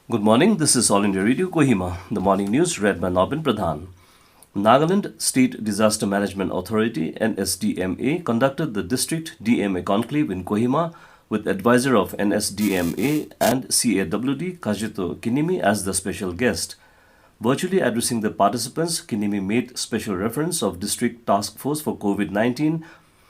Good morning, this is All India Radio Kohima. The morning news read by Nobin Pradhan. Nagaland State Disaster Management Authority NSDMA conducted the District DMA conclave in Kohima with advisor of NSDMA and CAWD Kajito Kinimi as the special guest. Virtually addressing the participants, Kinimi made special reference of District Task Force for COVID-19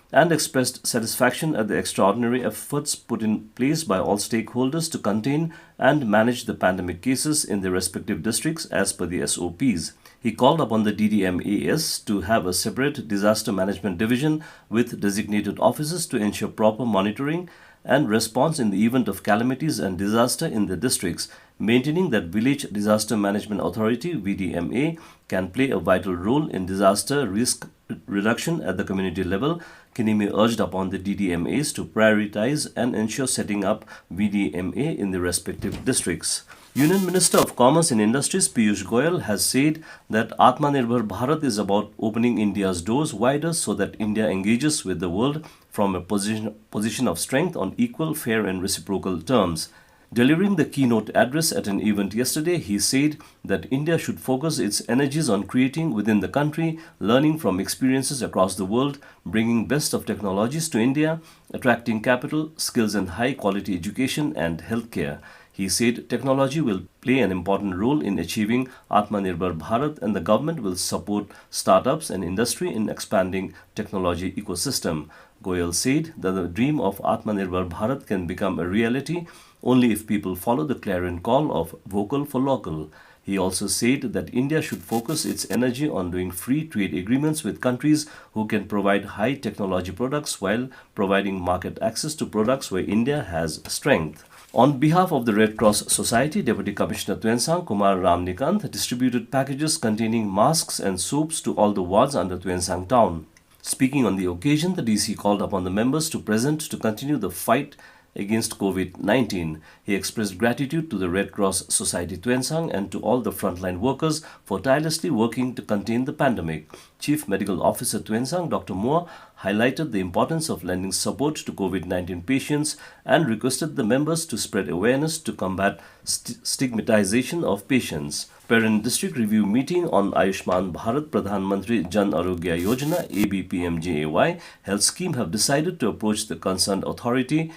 and expressed satisfaction at the extraordinary efforts put in place by all stakeholders to contain and manage the pandemic cases in their respective districts as per the SOPs. He called upon the DDMAS to have a separate disaster management division with designated officers to ensure proper monitoring and response in the event of calamities and disaster in the districts, maintaining that Village Disaster Management Authority VDMA can play a vital role in disaster risk reduction at the community level. Kinimi urged upon the DDMAs to prioritize and ensure setting up VDMA in the respective districts. Union Minister of Commerce and Industries Piyush Goyal has said that Atmanirbhar Bharat is about opening India's doors wider so that India engages with the world from a position of strength on equal, fair and reciprocal terms. Delivering the keynote address at an event yesterday, he said that India should focus its energies on creating within the country, learning from experiences across the world, bringing best of technologies to India, attracting capital, skills and high-quality education and healthcare. He said technology will play an important role in achieving Atmanirbhar Bharat and the government will support startups and industry in expanding technology ecosystem. Goyal said that the dream of Atmanirbhar Bharat can become a reality only if people follow the clarion call of vocal for local. He also said that India should focus its energy on doing free trade agreements with countries who can provide high technology products while providing market access to products where India has strength. On behalf of the Red Cross Society, Deputy Commissioner Tuensang Kumar Ramnikant distributed packages containing masks and soaps to all the wards under Tuensang town. Speaking on the occasion, the DC called upon the members to present to continue the fight against COVID-19. He expressed gratitude to the Red Cross Society Tuensang and to all the frontline workers for tirelessly working to contain the pandemic. Chief Medical Officer Tuensang, Dr. Moore, highlighted the importance of lending support to COVID-19 patients and requested the members to spread awareness to combat stigmatization of patients. Parent District Review Meeting on Ayushman Bharat Pradhan Mantri Jan Arogya Yojana ABPMJAY health scheme have decided to approach the concerned authority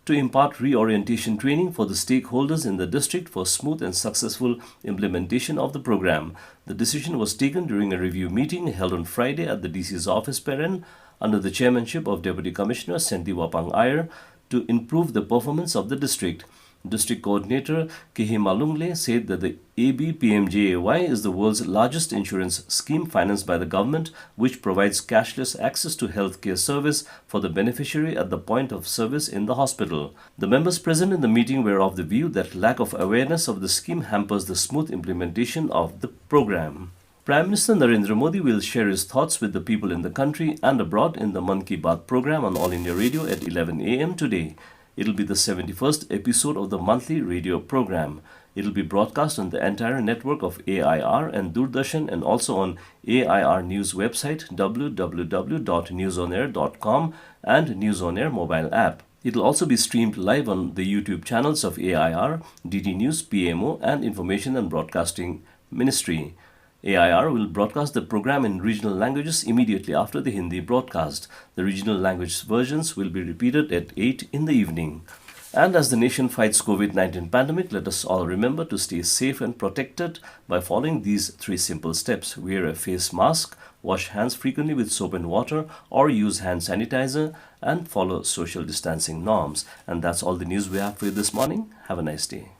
to impart reorientation training for the stakeholders in the district for smooth and successful implementation of the program. The decision was taken during a review meeting held on Friday at the DC's office Peren under the chairmanship of Deputy Commissioner Senti Wapang Iyer to improve the performance of the district. District Coordinator Kehi Malungle said that the ABPMJAY is the world's largest insurance scheme financed by the government, which provides cashless access to healthcare service for the beneficiary at the point of service in the hospital. The members present in the meeting were of the view that lack of awareness of the scheme hampers the smooth implementation of the program. Prime Minister Narendra Modi will share his thoughts with the people in the country and abroad in the Mann Ki Baat program on All India Radio at 11 a.m. today. It'll be the 71st episode of the monthly radio program. It'll be broadcast on the entire network of AIR and Doordarshan and also on AIR News website www.newsonair.com and News On Air mobile app. It'll also be streamed live on the YouTube channels of AIR, DD News, PMO and Information and Broadcasting Ministry. AIR will broadcast the program in regional languages immediately after the Hindi broadcast. The regional language versions will be repeated at 8 in the evening. And as the nation fights COVID-19 pandemic, let us all remember to stay safe and protected by following these 3 simple steps. Wear a face mask, wash hands frequently with soap and water or use hand sanitizer and follow social distancing norms. And that's all the news we have for you this morning. Have a nice day.